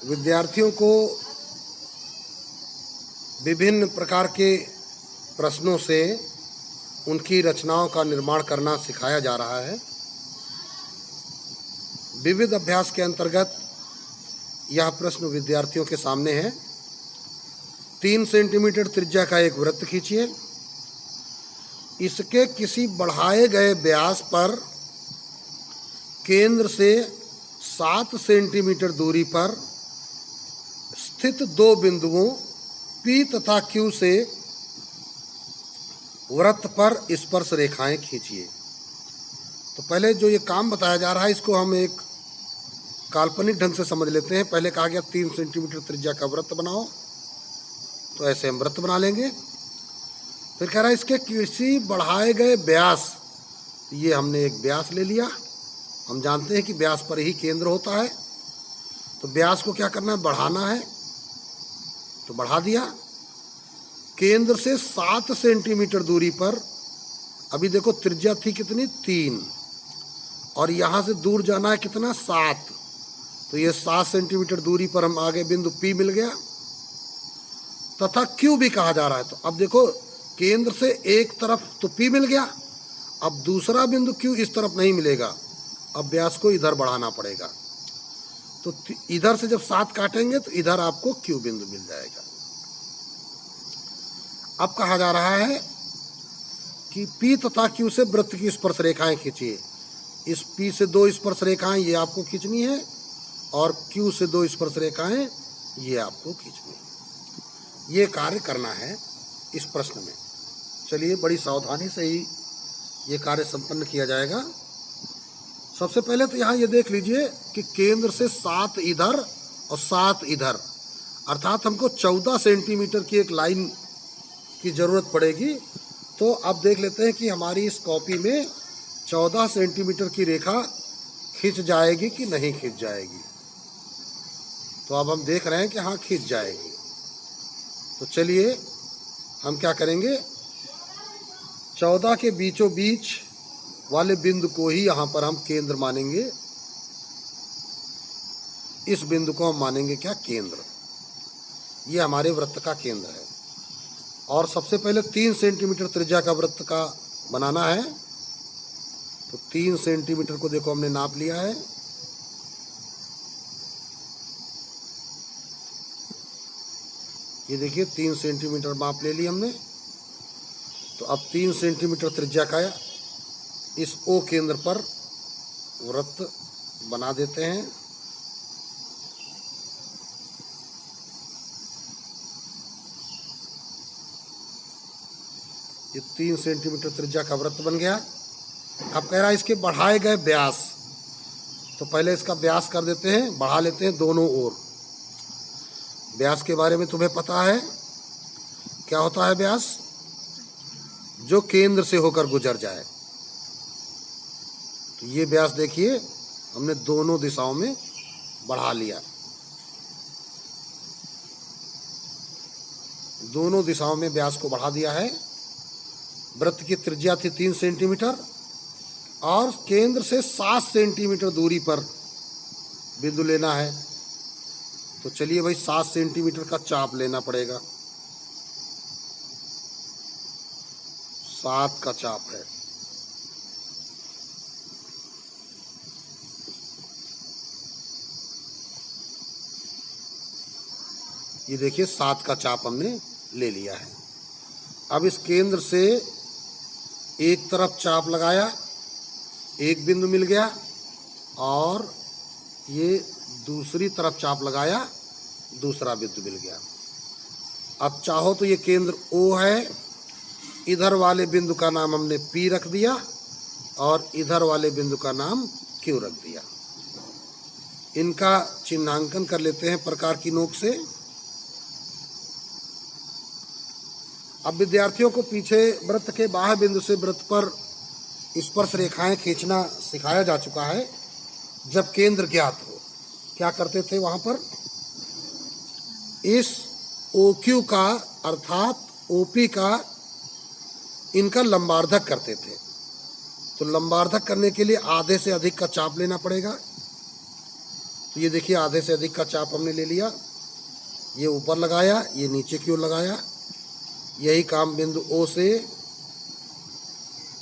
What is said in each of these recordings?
विद्यार्थियों को विभिन्न प्रकार के प्रश्नों से उनकी रचनाओं का निर्माण करना सिखाया जा रहा है। विविध अभ्यास के अंतर्गत यह प्रश्न विद्यार्थियों के सामने है। 3 सेंटीमीटर त्रिज्या का एक वृत्त खींचिए। इसके किसी बढ़ाए गए व्यास पर केंद्र से 7 सेंटीमीटर दूरी पर स्थित 2 बिंदुओं P तथा Q से वृत्त पर स्पर्श रेखाएं खींचिए। तो पहले जो ये काम बताया जा रहा है इसको हम एक काल्पनिक ढंग से समझ लेते हैं। पहले कहा गया 3 सेंटीमीटर त्रिज्या का वृत्त बनाओ, तो ऐसे हम वृत्त बना लेंगे। फिर कह रहा है इसके किसी बढ़ाए गए व्यास, ये हमने एक व्यास ले लिया। हम जानते हैं कि व्यास पर ही केंद्र होता है, तो व्यास को क्या करना है, बढ़ाना है, तो बढ़ा दिया। केंद्र से 7 सेंटीमीटर दूरी पर, अभी देखो त्रिज्या थी कितनी 3, और यहाँ से दूर जाना है कितना 7, तो ये 7 सेंटीमीटर दूरी पर हम आगे बिंदु P मिल गया तथा Q भी कहा जा रहा है। तो अब देखो केंद्र से एक तरफ तो P मिल गया, अब दूसरा बिंदु Q इस तरफ नहीं मिलेगा, अब व्यास को इधर बढ़ाना पड़ेगा। तो इधर से जब 7 काटेंगे तो इधर आपको Q बिंदु मिल जाएगा। अब कहा जा रहा है कि P तथा Q से वृत्त की स्पर्श रेखाएं खींचिए। इस P से 2 स्पर्श रेखाएं ये आपको खींचनी है, और Q से 2 स्पर्श रेखाएं ये आपको खींचनी है। ये कार्य करना है इस प्रश्न में। चलिए बड़ी सावधानी से ही ये कार्य संपन्न किया जाएगा। सबसे पहले तो यहाँ ये देख लीजिए कि केंद्र से 7 इधर और 7 इधर, अर्थात हमको 14 सेंटीमीटर की एक लाइन की ज़रूरत पड़ेगी। तो अब देख लेते हैं कि हमारी इस कॉपी में 14 सेंटीमीटर की रेखा खींच जाएगी कि नहीं खींच जाएगी। तो अब हम देख रहे हैं कि हाँ खींच जाएगी। तो चलिए हम क्या करेंगे, 14 के बीचों बीच वाले बिंदु को ही यहाँ पर हम केंद्र मानेंगे। इस बिंदु को हम मानेंगे क्या, केंद्र। ये हमारे वृत्त का केंद्र है। और सबसे पहले 3 सेंटीमीटर त्रिज्या का वृत्त का बनाना है। तो 3 सेंटीमीटर को देखो हमने नाप लिया है। ये देखिए 3 सेंटीमीटर माप ले लिया हमने। तो अब 3 सेंटीमीटर त्रिज्या का इस O केंद्र पर वृत्त बना देते हैं। ये 3 सेंटीमीटर त्रिज्या का वृत्त बन गया। अब कह रहा है इसके बढ़ाए गए व्यास, तो पहले इसका व्यास कर देते हैं, बढ़ा लेते हैं दोनों ओर। व्यास के बारे में तुम्हें पता है क्या होता है व्यास, जो केंद्र से होकर गुजर जाए। तो ये व्यास देखिए हमने दोनों दिशाओं में बढ़ा लिया। दोनों दिशाओं में व्यास को बढ़ा दिया है। वृत्त की त्रिज्या थी 3 सेंटीमीटर और केंद्र से 7 सेंटीमीटर दूरी पर बिंदु लेना है। तो चलिए भाई 7 सेंटीमीटर का चाप लेना पड़ेगा। 7 का चाप है। ये देखिए 7 का चाप हमने ले लिया है। अब इस केंद्र से एक तरफ चाप लगाया, एक बिंदु मिल गया, और ये दूसरी तरफ चाप लगाया, दूसरा बिंदु मिल गया। अब चाहो तो ये केंद्र O है, इधर वाले बिंदु का नाम हमने P रख दिया और इधर वाले बिंदु का नाम Q रख दिया। इनका चिन्हांकन कर लेते हैं प्रकार की नोक से। अब विद्यार्थियों को पीछे वृत्त के बाह्य बिंदु से वृत्त पर स्पर्श रेखाएं खींचना सिखाया जा चुका है। जब केंद्र ज्ञात हो क्या करते थे, वहां पर इस OQ का अर्थात OP का इनका लंबार्धक करते थे। तो लंबार्धक करने के लिए आधे से अधिक का चाप लेना पड़ेगा। तो ये देखिए आधे से अधिक का चाप हमने ले लिया, ये ऊपर लगाया, ये नीचे की ओर लगाया। यही काम बिंदु O से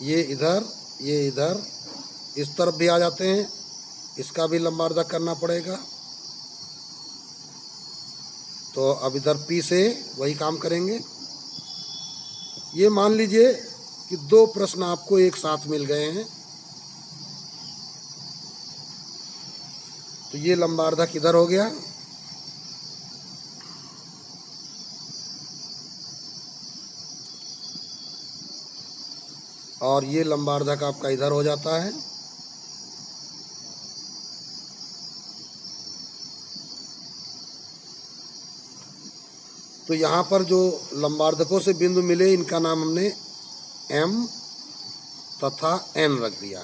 ये इधर इस तरफ भी आ जाते हैं, इसका भी लंबार्धक करना पड़ेगा। तो अब इधर P से वही काम करेंगे। ये मान लीजिए कि दो प्रश्न आपको एक साथ मिल गए हैं, तो ये लंबार्धक इधर हो गया, और ये लंबार्धक आपका इधर हो जाता है। तो यहाँ पर जो लंबार्धकों से बिंदु मिले इनका नाम हमने M तथा N रख दिया।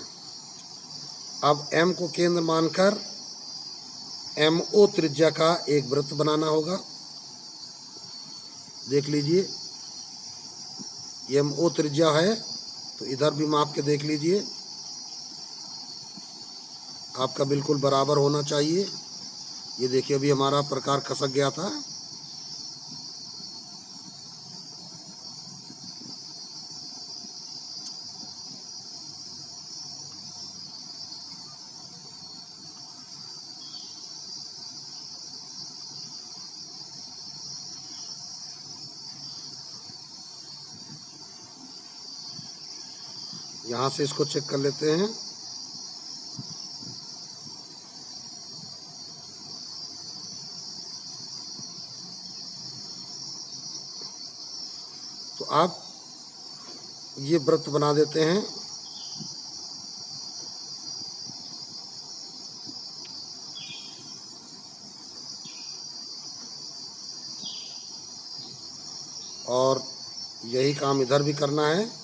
अब M को केंद्र मानकर MO त्रिज्या का एक वृत्त बनाना होगा। देख लीजिए, MO त्रिज्या है तो इधर भी माप के देख लीजिए, आपका बिल्कुल बराबर होना चाहिए। ये देखिए अभी हमारा प्रकार खसक गया था। यहाँ से इसको चेक कर लेते हैं। तो आप ये वृत्त बना देते हैं। और यही काम इधर भी करना है।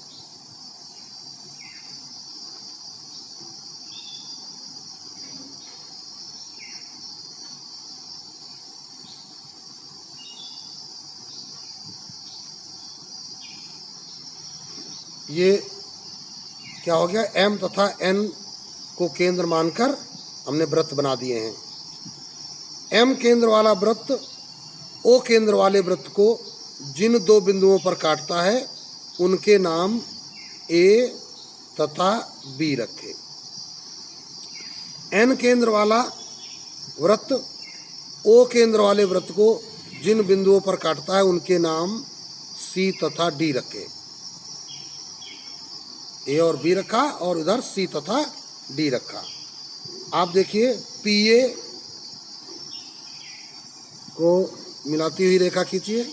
ये क्या हो गया, M तथा N को केंद्र मानकर हमने वृत्त बना दिए हैं। M केंद्र वाला वृत्त O केंद्र वाले वृत्त को जिन दो बिंदुओं पर काटता है उनके नाम A तथा B रखें। N केंद्र वाला वृत्त O केंद्र वाले वृत्त को जिन बिंदुओं पर काटता है उनके नाम C तथा D रखें। A और B रखा और इधर C तथा D रखा। आप देखिए PA को मिलाती हुई रेखा खींचिए।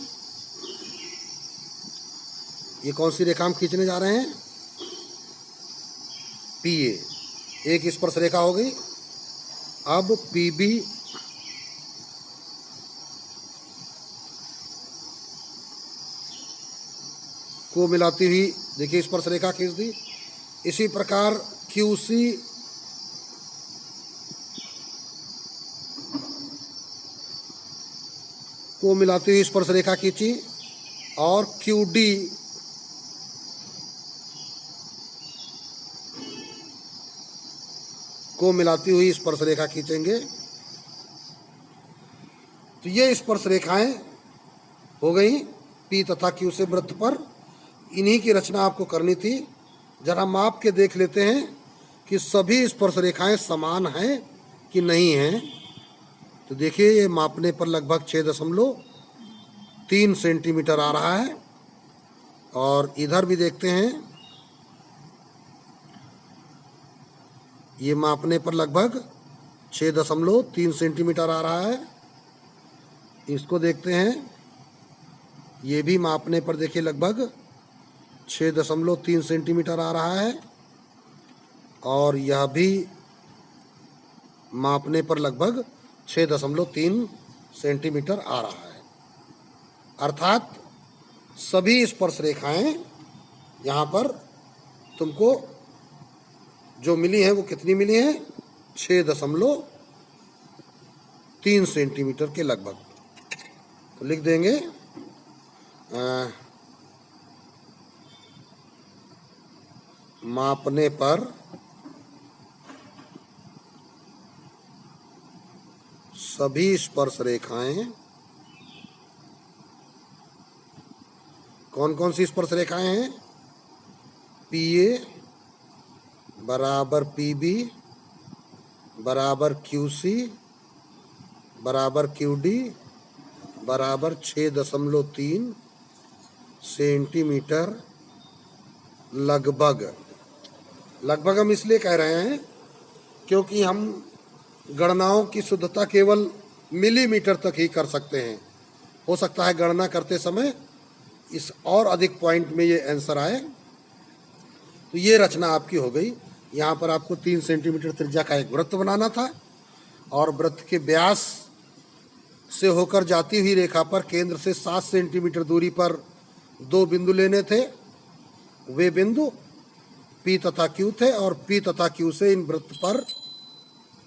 ये कौन सी रेखा हम खींचने जा रहे हैं, PA, एक स्पर्श रेखा हो गई। अब PB को मिलाती हुई देखिए स्पर्श रेखा खींच दी। इसी प्रकार QC को मिलाती हुई स्पर्श रेखा खींची और QD को मिलाती हुई स्पर्श रेखा खींचेंगे। तो ये स्पर्श रेखाएं हो गई P तथा Q से वृत्त पर। इन्हीं की रचना आपको करनी थी। जरा माप के देख लेते हैं कि सभी स्पर्श रेखाएं समान हैं कि नहीं हैं। तो देखिए ये मापने पर लगभग 6.3 सेंटीमीटर आ रहा है। और इधर भी देखते हैं, ये मापने पर लगभग 6.3 सेंटीमीटर आ रहा है। इसको देखते हैं, ये भी मापने पर देखिए लगभग 6.3 सेंटीमीटर आ रहा है। और यह भी मापने पर लगभग 6.3 सेंटीमीटर आ रहा है। अर्थात सभी स्पर्श रेखाएं यहाँ पर तुमको जो मिली हैं वो कितनी मिली हैं, 6.3 सेंटीमीटर के लगभग। तो लिख देंगे मापने पर सभी स्पर्श रेखाएं, कौन कौन सी स्पर्श रेखाएं हैं? PA बराबर PB बराबर QC बराबर QD बराबर 6.3 सेंटीमीटर लगभग। लगभग हम इसलिए कह रहे हैं क्योंकि हम गणनाओं की शुद्धता केवल मिलीमीटर तक ही कर सकते हैं। हो सकता है गणना करते समय इस और अधिक पॉइंट में ये आंसर आए। तो ये रचना आपकी हो गई। यहाँ पर आपको 3 सेंटीमीटर त्रिज्या का एक वृत्त बनाना था और वृत्त के व्यास से होकर जाती हुई रेखा पर केंद्र से 7 सेंटीमीटर दूरी पर 2 बिंदु लेने थे। वे बिंदु P तथा Q थे और P तथा Q से इन वृत्त पर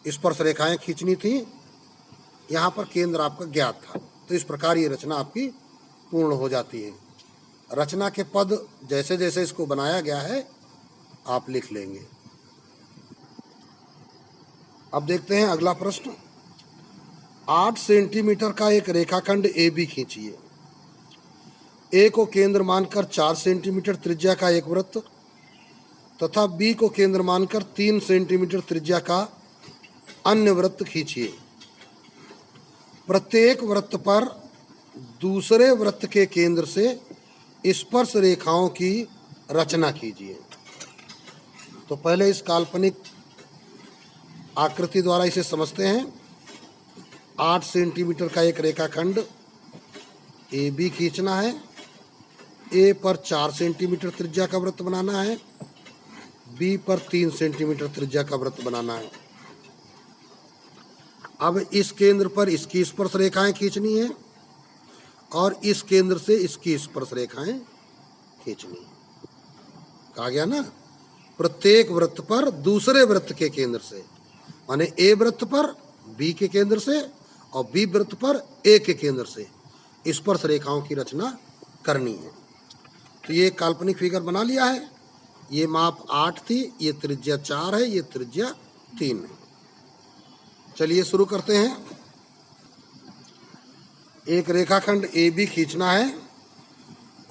स्पर्श रेखाएं खींचनी थी। यहाँ पर केंद्र आपका ज्ञात था। तो इस प्रकार ये रचना आपकी पूर्ण हो जाती है। रचना के पद जैसे जैसे इसको बनाया गया है आप लिख लेंगे। अब देखते हैं अगला प्रश्न। 8 सेंटीमीटर का एक रेखाखंड AB खींचिए। A को केंद्र मानकर 4 सेंटीमीटर त्रिज्या का एक वृत्त तथा B को केंद्र मानकर 3 सेंटीमीटर त्रिज्या का अन्य वृत्त खींचिए। प्रत्येक वृत्त पर दूसरे वृत्त के केंद्र से स्पर्श रेखाओं की रचना कीजिए। तो पहले इस काल्पनिक आकृति द्वारा इसे समझते हैं। 8 सेंटीमीटर का एक रेखाखंड AB खींचना है। A पर 4 सेंटीमीटर त्रिज्या का वृत्त बनाना है। B पर 3 सेंटीमीटर त्रिज्या का वृत्त बनाना है। अब इस केंद्र पर इसकी स्पर्श रेखाएं खींचनी है और इस केंद्र से इसकी स्पर्श रेखाएं खींचनी है। कहा गया ना, प्रत्येक वृत्त पर दूसरे वृत्त के केंद्र से, माने A वृत्त पर B के केंद्र से और B वृत्त पर A के केंद्र से स्पर्श रेखाओं की रचना करनी है। तो ये काल्पनिक फिगर बना लिया है। ये माप 8 थी, ये त्रिज्या 4 है, ये त्रिज्या 3 है। चलिए शुरू करते हैं। एक रेखाखंड AB खींचना है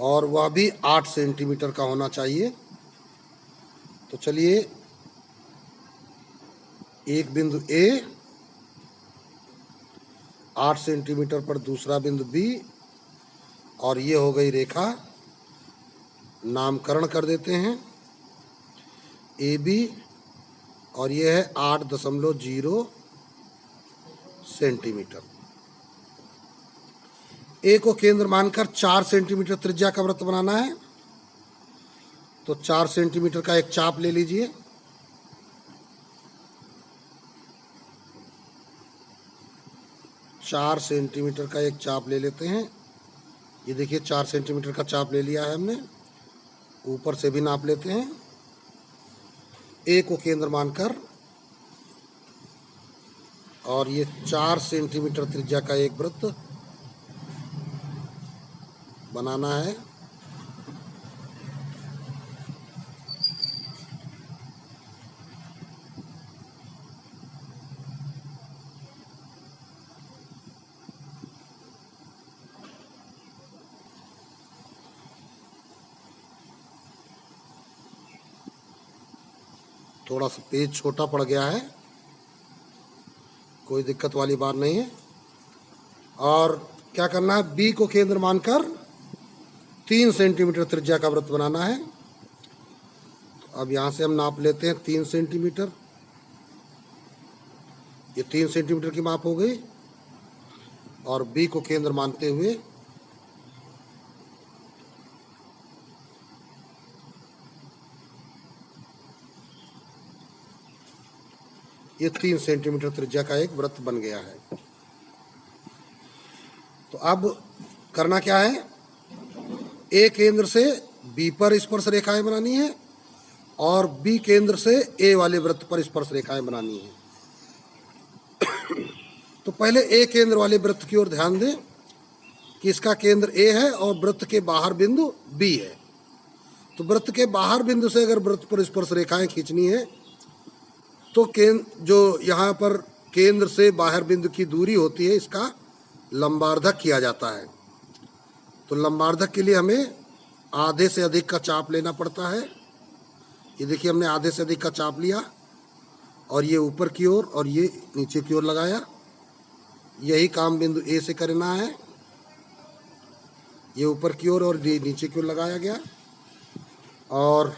और वह भी 8 सेंटीमीटर का होना चाहिए। तो चलिए, एक बिंदु A 8 सेंटीमीटर पर, दूसरा बिंदु B, और ये हो गई रेखा। नामकरण कर देते हैं AB और ये है 8.0 सेंटीमीटर। A को केंद्र मानकर 4 सेंटीमीटर त्रिज्या का वृत्त बनाना है। तो 4 सेंटीमीटर का एक चाप ले लीजिए। चार सेंटीमीटर का एक चाप ले लेते हैं। ये देखिए 4 सेंटीमीटर का चाप ले लिया है हमने। ऊपर से भी नाप लेते हैं। A को केंद्र मानकर और ये 4 सेंटीमीटर त्रिज्या का एक वृत्त बनाना है। थोड़ा सा पेज छोटा पड़ गया है, कोई दिक्कत वाली बात नहीं है। और क्या करना है, B को केंद्र मानकर 3 सेंटीमीटर त्रिज्या का वृत्त बनाना है। तो अब यहाँ से हम नाप लेते हैं 3 सेंटीमीटर। ये 3 सेंटीमीटर की माप हो गई। और B को केंद्र मानते हुए ये 3 सेंटीमीटर त्रिज्या का एक वृत्त बन गया है। तो अब करना क्या है, A केंद्र से B पर स्पर्श रेखाएं बनानी है और B केंद्र से A वाले वृत्त पर स्पर्श रेखाएं बनानी है। तो पहले A केंद्र वाले वृत्त की ओर ध्यान दें कि इसका केंद्र A है और वृत्त के बाहर बिंदु B है। तो वृत्त के बाहर बिंदु से अगर वृत्त पर स्पर्श रेखाएं खींचनी है तो केंद्र जो यहाँ पर केंद्र से बाहर बिंदु की दूरी होती है, इसका लंबार्धक किया जाता है। तो लंबार्धक के लिए हमें आधे से अधिक का चाप लेना पड़ता है। ये देखिए हमने आधे से अधिक का चाप लिया और ये ऊपर की ओर और ये नीचे की ओर लगाया। यही काम बिंदु ए से करना है। ये ऊपर की ओर और ये नीचे की ओर लगाया गया और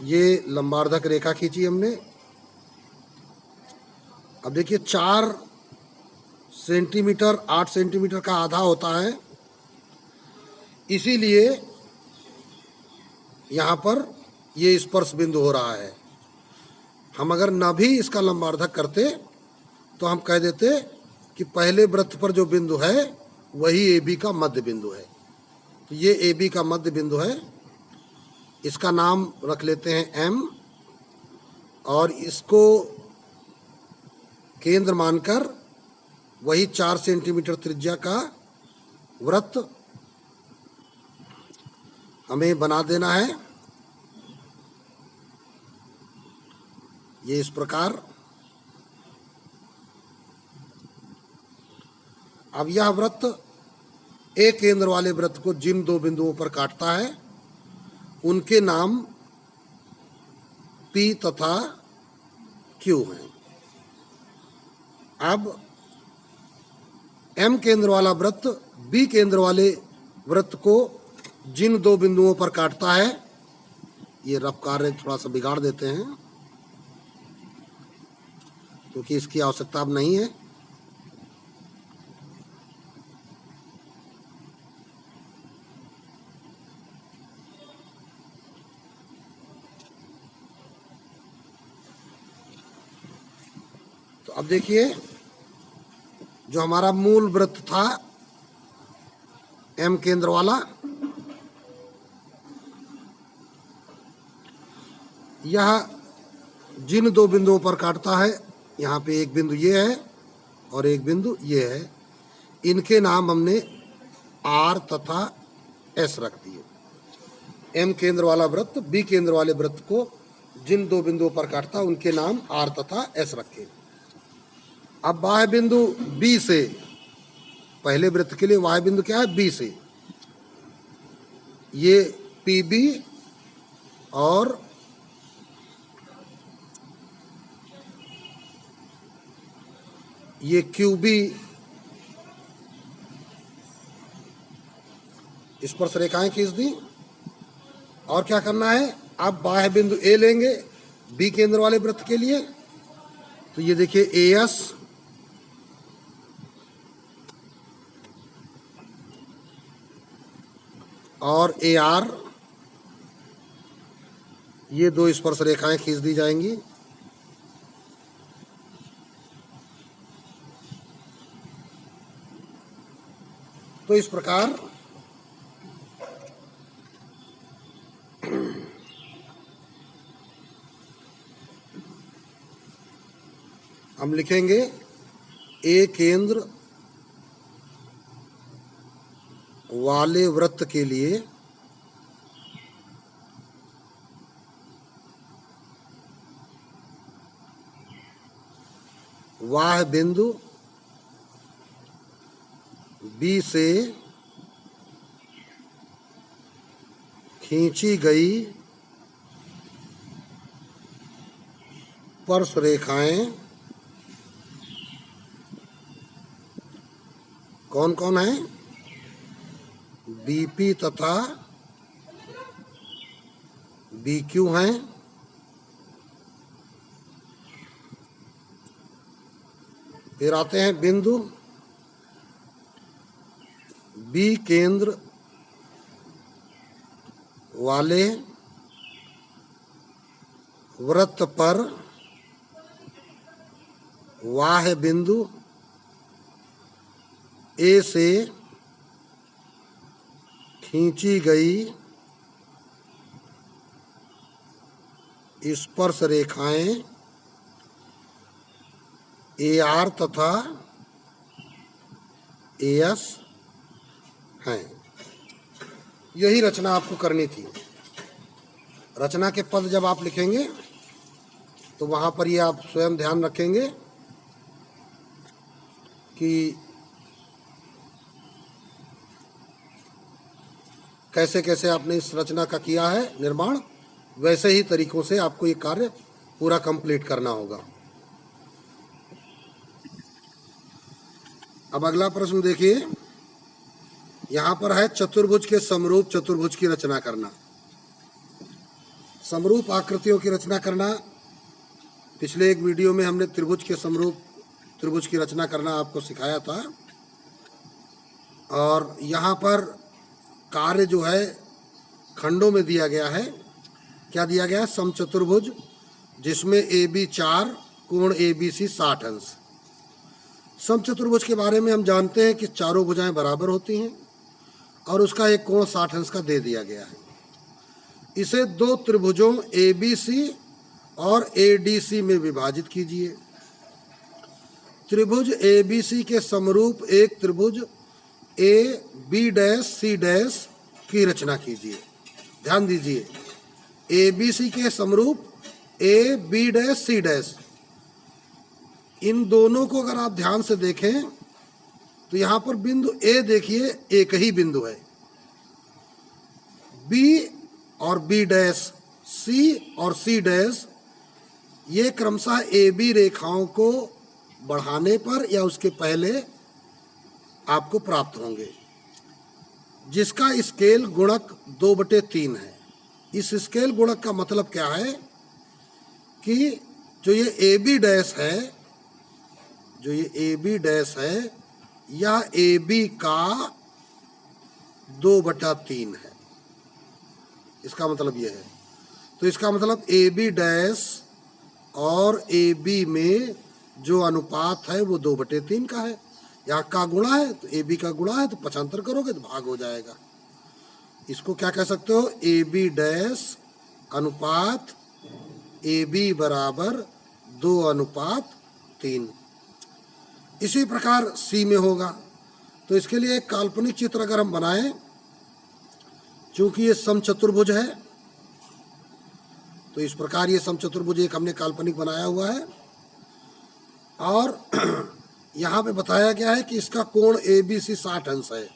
ये लंबार्धक रेखा खींची हमने। अब देखिए 4 सेंटीमीटर 8 सेंटीमीटर का आधा होता है, इसीलिए यहाँ पर ये स्पर्श बिंदु हो रहा है। हम अगर न भी इसका लंबार्धक करते तो हम कह देते कि पहले वृत्त पर जो बिंदु है वही ए बी का मध्य बिंदु है। तो ये ए बी का मध्य बिंदु है, इसका नाम रख लेते हैं एम और इसको केंद्र मानकर वही 4 सेंटीमीटर त्रिज्या का वृत्त हमें बना देना है। ये इस प्रकार। अब यह वृत्त एक केंद्र वाले वृत्त को जिन 2 बिंदुओं पर काटता है उनके नाम P तथा Q हैं। अब M केंद्र वाला वृत्त B केंद्र वाले वृत्त को जिन 2 बिंदुओं पर काटता है, ये रफ कार्य थोड़ा सा बिगाड़ देते हैं क्योंकि इसकी आवश्यकता अब नहीं है। तो अब देखिए जो हमारा मूल वृत्त था एम केंद्र वाला, यह जिन 2 बिंदुओं पर काटता है, यहाँ पे एक बिंदु ये है और एक बिंदु ये है, इनके नाम हमने आर तथा एस रख दिए। एम केंद्र वाला वृत्त बी केंद्र वाले वृत्त को जिन 2 बिंदुओं पर काटता है उनके नाम आर तथा एस रखे। अब बाह्य बिंदु बी से, पहले वृत्त के लिए बाह्य बिंदु क्या है, बी से, ये पी बी और ये क्यू बी स्पर्श रेखाएं खींच दी। और क्या करना है, अब बाह्य बिंदु ए लेंगे बी केंद्र वाले वृत्त के लिए। तो ये देखिए ए एस और ए आर, ये 2 स्पर्श रेखाएं खींच दी जाएंगी। तो इस प्रकार हम लिखेंगे ए केंद्र वाले वृत्त के लिए वाह बिंदु बी से खींची गई स्पर्श रेखाएं कौन कौन है, बीपी तथा बीक्यू हैं। फिर आते हैं बिंदु बी केंद्र वाले वृत्त पर वाह्य बिंदु ए से खींची गई स्पर्श रेखाएं ए आर तथा ए एस हैं। यही रचना आपको करनी थी। रचना के पद जब आप लिखेंगे तो वहाँ पर ये आप स्वयं ध्यान रखेंगे कि कैसे कैसे आपने इस रचना का किया है निर्माण, वैसे ही तरीकों से आपको ये कार्य पूरा कंप्लीट करना होगा। अब अगला प्रश्न देखिए, यहाँ पर है चतुर्भुज के समरूप चतुर्भुज की रचना करना। समरूप आकृतियों की रचना करना, पिछले एक वीडियो में हमने त्रिभुज के समरूप त्रिभुज की रचना करना आपको सिखाया था। और यहाँ पर कार्य जो है खंडों में दिया गया है। क्या दिया गया है? समचतुर्भुज जिसमें AB 4, कोण ABC 60 अंश। समचतुर्भुज के बारे में हम जानते हैं कि चारों भुजाएं बराबर होती हैं और उसका एक कोण 60 अंश का दे दिया गया है। इसे दो त्रिभुजों ABC और ADC में विभाजित कीजिए। त्रिभुज ABC के समरूप एक त्रिभुज AB' की रचना कीजिए। ध्यान दीजिए, ABC के समरूप AB', इन दोनों को अगर आप ध्यान से देखें तो यहाँ पर बिंदु A देखिए, एक ही बिंदु है। B और B', C और C', ये क्रमशः AB रेखाओं को बढ़ाने पर या उसके पहले आपको प्राप्त होंगे, जिसका स्केल गुणक 2/3 है। इस स्केल गुणक का मतलब क्या है कि जो ये AB' है, जो ये AB' है, यह AB का 2/3 है। इसका मतलब यह है, तो इसका मतलब AB' और AB में जो अनुपात है वो 2/3 का है। यहाँ का गुणा है तो AB का गुणा है, तो पक्षांतर करोगे तो भाग हो जाएगा। इसको क्या कह सकते हो? AB' अनुपात AB बराबर 2/3। इसी प्रकार C में होगा। तो इसके लिए एक काल्पनिक चित्र अगर हम बनाएं, चूंकि ये समचतुर्भुज है, तो इस प्रकार ये समचतुर्भुज एक हमने काल्पनिक बनाया हुआ है। और यहाँ पे बताया गया है कि इसका कोण ABC 60 अंश है।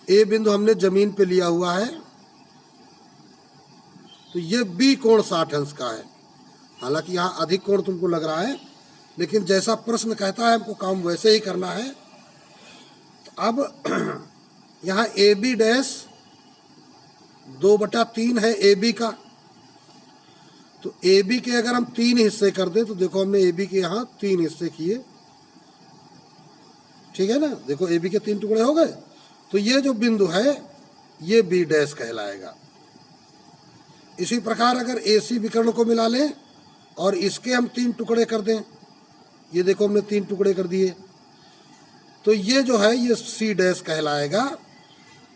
A बिंदु हमने जमीन पे लिया हुआ है, तो ये B कोण 60 अंश का है। हालांकि यहाँ अधिक कोण तुमको लग रहा है, लेकिन जैसा प्रश्न कहता है हमको काम वैसे ही करना है। तो अब यहाँ AB' 2/3 है AB का, तो AB के अगर हम 3 हिस्से कर दें, तो देखो हमने AB के यहाँ 3 हिस्से किए, ठीक है ना। देखो AB के 3 टुकड़े हो गए, तो ये जो बिंदु है ये B' कहलाएगा। इसी प्रकार अगर AC विकर्ण को मिला लें और इसके हम 3 टुकड़े कर दें, ये देखो हमने 3 टुकड़े कर दिए, तो ये जो है ये C' कहलाएगा।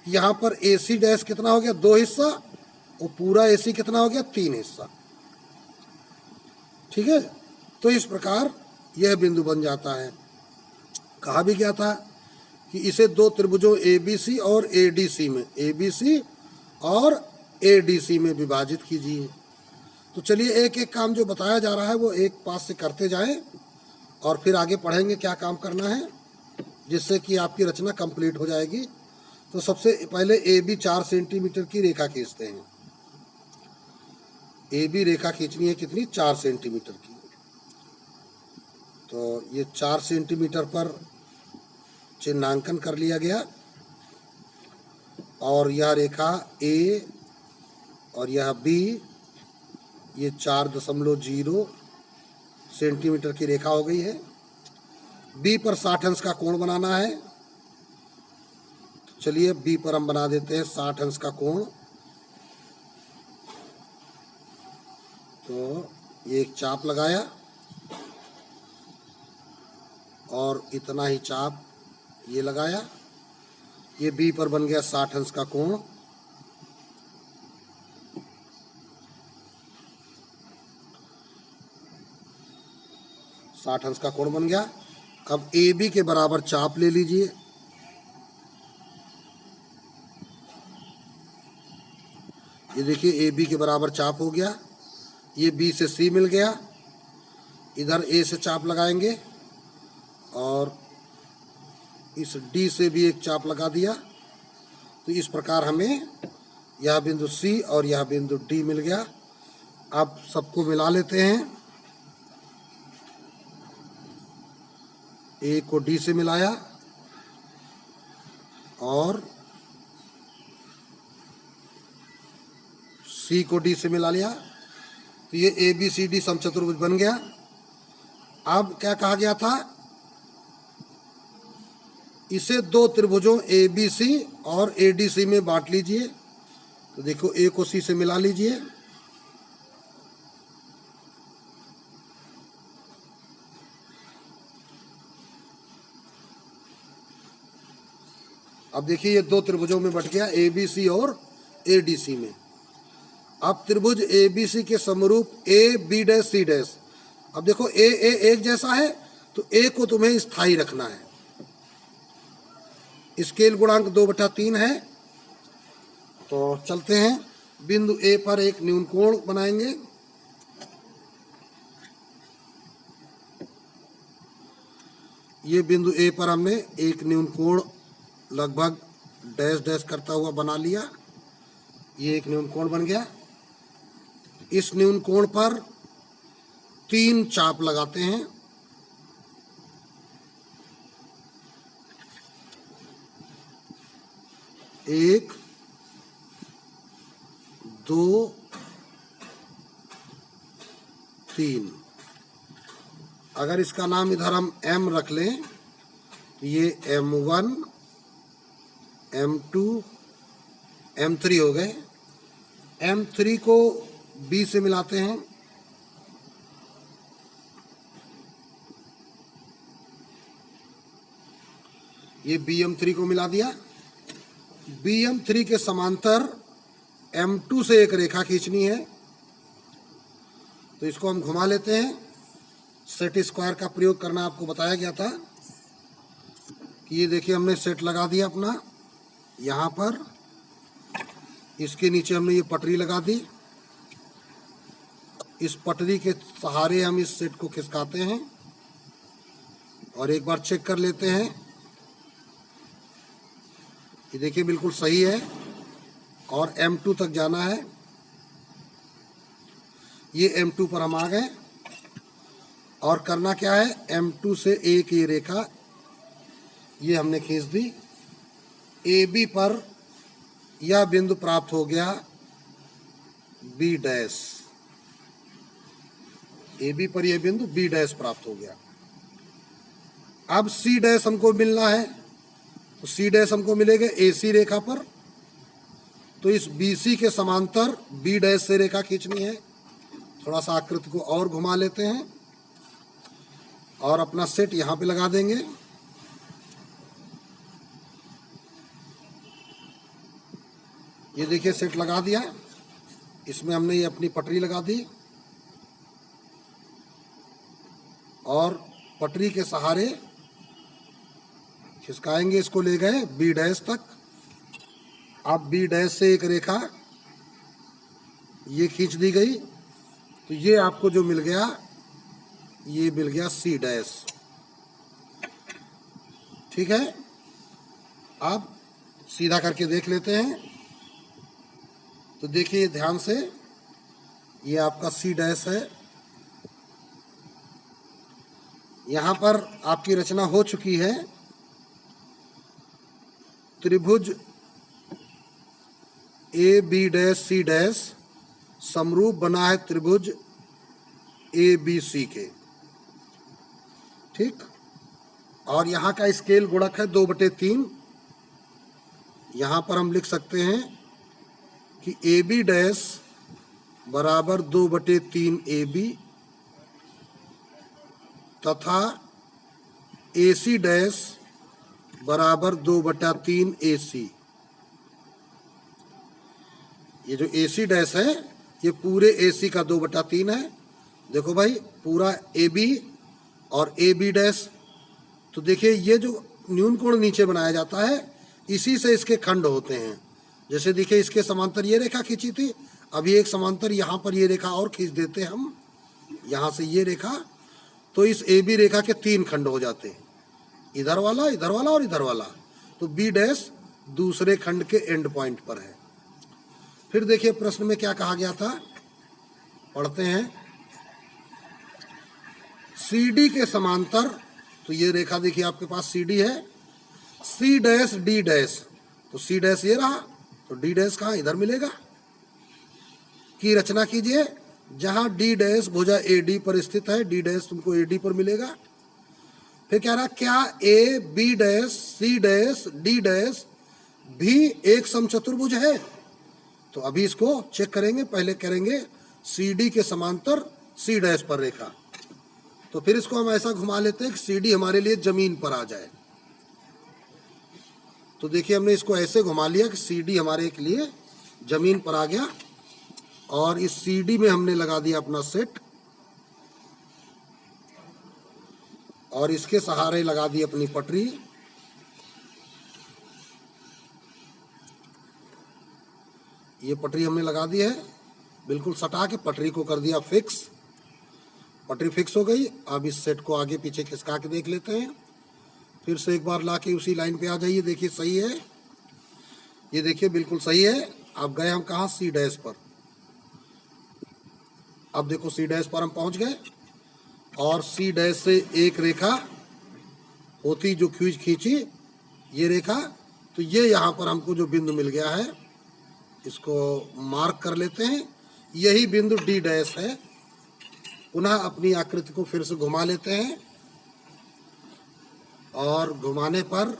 यहाँ पर AC' कितना हो गया? 2 हिस्सा, और पूरा AC कितना हो गया? 3 हिस्सा, ठीक है। तो इस प्रकार यह बिंदु बन जाता है। कहा भी गया था कि इसे दो त्रिभुजों ABC और ADC में, ABC और ADC में विभाजित कीजिए। तो चलिए एक एक काम जो बताया जा रहा है वो एक पास से करते जाएं और फिर आगे पढ़ेंगे क्या काम करना है, जिससे कि आपकी रचना कंप्लीट हो जाएगी। तो सबसे पहले AB 4 सेंटीमीटर की रेखा खींचते हैं। AB रेखा खींचनी है कितनी? 4 सेंटीमीटर की। तो ये 4 सेंटीमीटर पर चिन्हांकन कर लिया गया, और यह रेखा A और यह B, ये 4.0 सेंटीमीटर की रेखा हो गई है। B पर 60 अंश का कोण बनाना है, तो चलिए B पर हम बना देते हैं 60 अंश का कोण। तो ये एक चाप लगाया और इतना ही चाप ये लगाया, ये B पर बन गया 60 अंश का कोण। साठ अंश का कोण बन गया। अब AB के बराबर चाप ले लीजिए, ये देखिए AB के बराबर चाप हो गया। ये B से C मिल गया, इधर ए से चाप लगाएंगे और इस डी से भी एक चाप लगा दिया। तो इस प्रकार हमें यह बिंदु सी और यह बिंदु डी मिल गया। अब सबको मिला लेते हैं। ए को डी से मिलाया और सी को डी से मिला लिया। तो ये ए बी सी डी समचतुर्भुज बन गया। अब क्या कहा गया था, इसे दो त्रिभुजों ए बी सी और ए डी सी में बांट लीजिए। तो देखो ए को सी से मिला लीजिए। अब देखिए ये दो त्रिभुजों में बट गया, ए बी सी और ए डी सी में। अब त्रिभुज ए बी सी के समरूप A B dash C dash. अब देखो ए ए एक जैसा है तो ए को तुम्हें स्थायी रखना है। स्केल गुणांक 2/3 है। तो चलते हैं, बिंदु ए पर एक न्यून कोण बनाएंगे। ये बिंदु ए पर हमने एक न्यून कोण लगभग डैश डैश करता हुआ बना लिया। ये एक न्यून कोण बन गया। इस न्यून कोण पर 3 चाप लगाते हैं। एक, 2, 3। अगर इसका नाम इधर हम M रख लें तो ये M1, M2, M3 हो गए। M3 को B से मिलाते हैं। ये BM3 को मिला दिया। BM3 के समांतर M2 से एक रेखा खींचनी है। तो इसको हम घुमा लेते हैं। सेट स्क्वायर का प्रयोग करना आपको बताया गया था कि ये देखिए हमने सेट लगा दिया अपना। यहाँ पर इसके नीचे हमने ये पटरी लगा दी। इस पटरी के सहारे हम इस सेट को खिसकाते हैं और एक बार चेक कर लेते हैं। ये देखिए बिल्कुल सही है और M2 तक जाना है। ये M2 पर हम आ गए और करना क्या है, M2 से एक ये रेखा ये हमने खींच दी। AB पर यह बिंदु प्राप्त हो गया B डैश। AB पर यह बिंदु B डैश प्राप्त हो गया। अब C डैश हमको मिलना है। तो C डैश हमको मिलेगा AC रेखा पर। तो इस BC के समांतर B डैश से रेखा खींचनी है। थोड़ा सा आकृति को और घुमा लेते हैं और अपना सेट यहाँ पे लगा देंगे। ये देखिए सेट लगा दिया। इसमें हमने ये अपनी पटरी लगा दी और पटरी के सहारे खिसकाएंगे। इसको ले गए B डैश तक। अब B डैश से एक रेखा ये खींच दी गई। तो ये आपको जो मिल गया, ये मिल गया C डैश। ठीक है, अब सीधा करके देख लेते हैं। तो देखिए ध्यान से, ये आपका C डैश है। यहाँ पर आपकी रचना हो चुकी है। त्रिभुज A B dash C dash समरूप बना है त्रिभुज ए बी सी के। ठीक, और यहाँ का स्केल गुणक है 2/3। यहाँ पर हम लिख सकते हैं कि ए बी डैश बराबर 2/3 AB तथा AC डैश बराबर 2/3 AC। ये जो AC डैश है ये पूरे AC का 2/3 है। देखो भाई, पूरा AB और AB डैश। तो देखिए ये जो न्यून कोण नीचे बनाया जाता है इसी से इसके खंड होते हैं। जैसे देखिए इसके समांतर ये रेखा खींची थी, अभी एक समांतर यहाँ पर ये रेखा और खींच देते हम, यहाँ से ये रेखा। तो इस ए बी रेखा के 3 खंड हो जाते हैं, इधर वाला, इधर वाला और इधर वाला। तो बी डैश दूसरे खंड के एंड पॉइंट पर है। फिर देखिए प्रश्न में क्या कहा गया था, पढ़ते हैं। सी डी के समांतर, तो ये रेखा देखिए आपके पास सी डी है, सी डैश डी डैश, तो सी डैश ये रहा, तो डी डैश कहाँ, इधर मिलेगा, की रचना कीजिए। जहां डी डैश भुजा ए डी पर स्थित है, डी डैश तुमको ए डी पर मिलेगा। फिर कह रहा क्या A B dash C dash D dash भी एक समचतुर्भुज है। तो अभी इसको चेक करेंगे, पहले करेंगे सी डी के समांतर सी डैश पर रेखा। तो फिर इसको हम ऐसा घुमा लेते हैं कि सी डी हमारे लिए जमीन पर आ जाए। तो देखिए हमने इसको ऐसे घुमा लिया कि सी डी हमारे के लिए जमीन पर आ गया, और इस सी डी में हमने लगा दिया अपना सेट, और इसके सहारे लगा दी अपनी पटरी। ये पटरी हमने लगा दी है, बिल्कुल सटा के पटरी को कर दिया फिक्स। पटरी फिक्स हो गई। अब इस सेट को आगे पीछे खिसका के देख लेते हैं। फिर से एक बार लाके उसी लाइन पे आ जाइए, देखिए सही है, ये देखिए बिल्कुल सही है। अब गए हम कहाँ, सी डैश पर। अब देखो सी डैश पर हम पहुंच गए, और सी डैश से एक रेखा होती जो खींची ये रेखा, तो ये यहाँ पर हमको जो बिंदु मिल गया है इसको मार्क कर लेते हैं, यही बिंदु डी डैश है। पुनः अपनी आकृति को फिर से घुमा लेते हैं, और घुमाने पर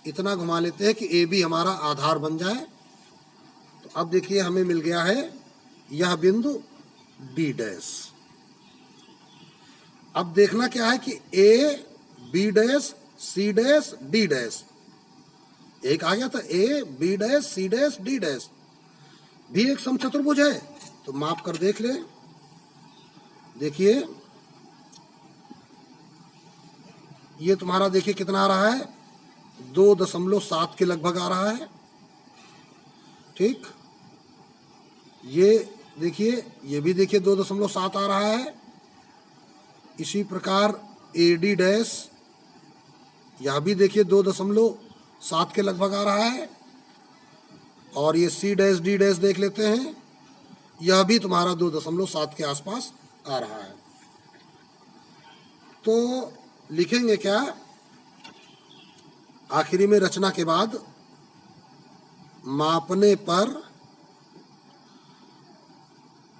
इतना घुमा लेते हैं कि ए बी हमारा आधार बन जाए। तो अब देखिए हमें मिल गया है यह बिंदु डी डैश। अब देखना क्या है कि A B dash C dash D dash, एक आ गया था, A B dash C dash D dash भी एक समचतुर्भुज है। तो माप कर देख ले, देखिए ये तुम्हारा देखिए कितना आ रहा है, 2.7 के लगभग आ रहा है। ठीक, ये देखिए, ये भी देखिए 2.7 आ रहा है। इसी प्रकार ए डी डैश, यह भी देखिए 2.7 के लगभग आ रहा है। और ये सी डैश डी डैश देख लेते हैं, यह भी तुम्हारा 2.7 के आसपास आ रहा है। तो लिखेंगे क्या, आखिरी में रचना के बाद मापने पर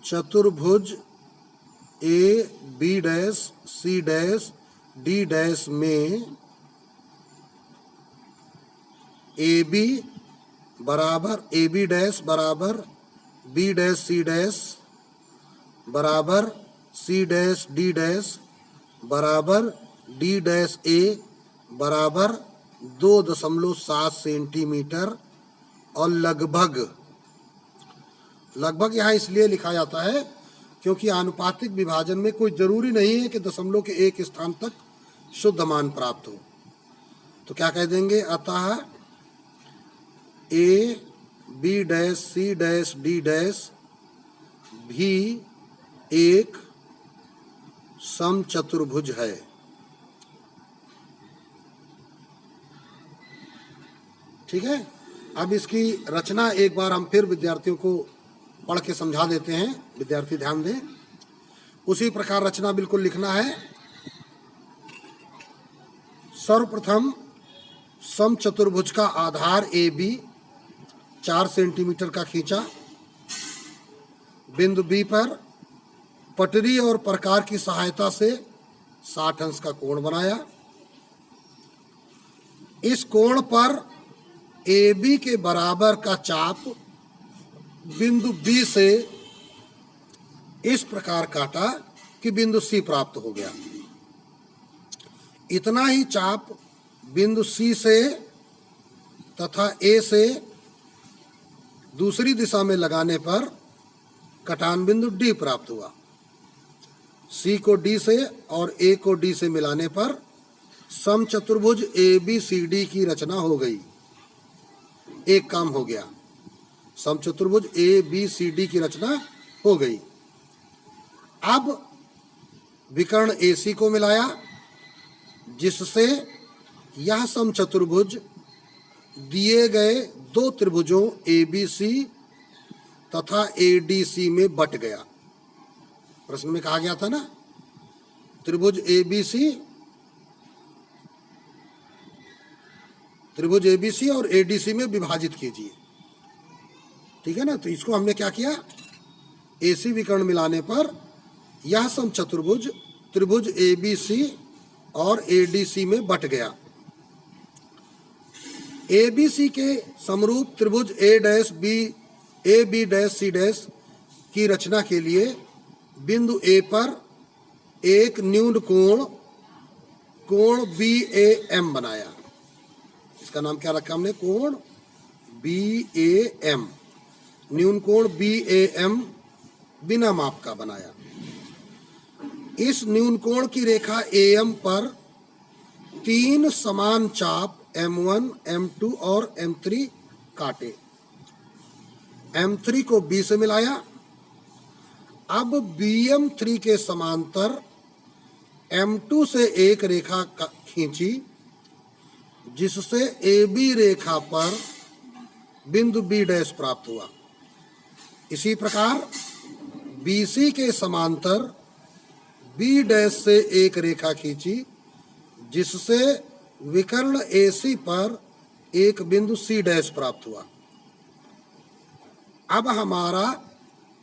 चतुर्भुज A B dash C dash D dash में ए बी बराबर ए बी डैश बराबर बी डैश सी डैश बराबर सी डैश डी डैश बराबर डी डैश ए बराबर 2.7 सेंटीमीटर, और लगभग यहाँ इसलिए लिखा जाता है क्योंकि आनुपातिक विभाजन में कोई जरूरी नहीं है कि दशमलव के एक स्थान तक शुद्ध मान प्राप्त हो। तो क्या कह देंगे, अतः A B dash C dash D dash भी एक समचतुर्भुज है। ठीक है, अब इसकी रचना एक बार हम फिर विद्यार्थियों को पढ़ के समझा देते हैं, विद्यार्थी ध्यान दें। उसी प्रकार रचना बिल्कुल लिखना है। सर्वप्रथम समचतुर्भुज का आधार ए बी 4 सेंटीमीटर का खींचा, बिंदु बी पर पटरी और प्रकार की सहायता से 60 अंश का कोण बनाया। इस कोण पर ए बी के बराबर का चाप बिंदु बी से इस प्रकार काटा कि बिंदु सी प्राप्त हो गया। इतना ही चाप बिंदु सी से तथा ए से दूसरी दिशा में लगाने पर कटान बिंदु डी प्राप्त हुआ। सी को डी से और ए को डी से मिलाने पर समचतुर्भुज ए बी सी डी की रचना हो गई। एक काम हो गया, समचतुर्भुज ए बी सी डी की रचना हो गई। अब विकर्ण AC को मिलाया, जिससे यह समचतुर्भुज दिए गए दो त्रिभुजों ABC तथा ADC में बट गया। प्रश्न में कहा गया था ना, त्रिभुज ABC और ADC में विभाजित कीजिए। ठीक है ना, तो इसको हमने क्या किया, AC विकर्ण मिलाने पर यह समचतुर्भुज त्रिभुज ABC और ADC में बट गया। ABC के समरूप त्रिभुज AB' की रचना के लिए बिंदु A पर एक न्यून कोण BAM बनाया। इसका नाम क्या रखा हमने, कोण BAM। न्यून कोण BAM बिना माप का बनाया। इस न्यून कोण की रेखा AM पर तीन समान चाप M1, M2 और M3 काटे। M3 को B से मिलाया। अब BM3 के समांतर M2 से एक रेखा खींची, जिससे AB रेखा पर बिंदु B' प्राप्त हुआ। इसी प्रकार BC के समांतर B' से एक रेखा खींची, जिससे विकर्ण AC पर एक बिंदु C' प्राप्त हुआ। अब हमारा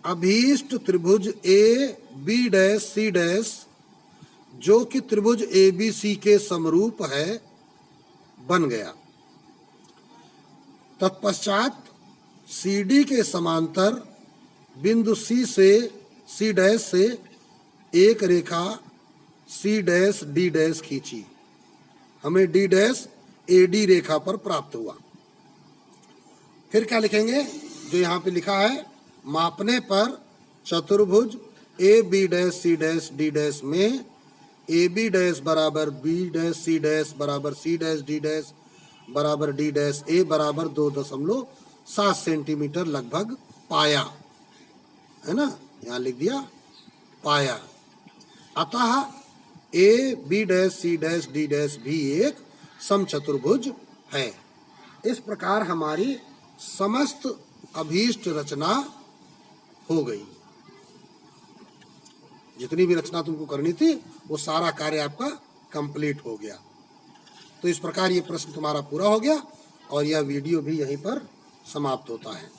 अभीष्ट त्रिभुज AB' जो कि त्रिभुज ABC के समरूप है, बन गया। तत्पश्चात CD के समांतर बिंदु C' से एक रेखा C', D' खींची। हमें D' AD रेखा पर प्राप्त हुआ। फिर क्या लिखेंगे, जो यहाँ पे लिखा है, मापने पर चतुर्भुज AB', में AB' बराबर B' बराबर C' बराबर D' बराबर 2.7 सेंटीमीटर लगभग पाया, है ना, यहाँ लिख दिया पाया। अतः AB' भी एक समचतुर्भुज है। इस प्रकार हमारी समस्त अभीष्ट रचना हो गई। जितनी भी रचना तुमको करनी थी वो सारा कार्य आपका कंप्लीट हो गया। तो इस प्रकार ये प्रश्न तुम्हारा पूरा हो गया और यह वीडियो भी यहीं पर समाप्त होता है।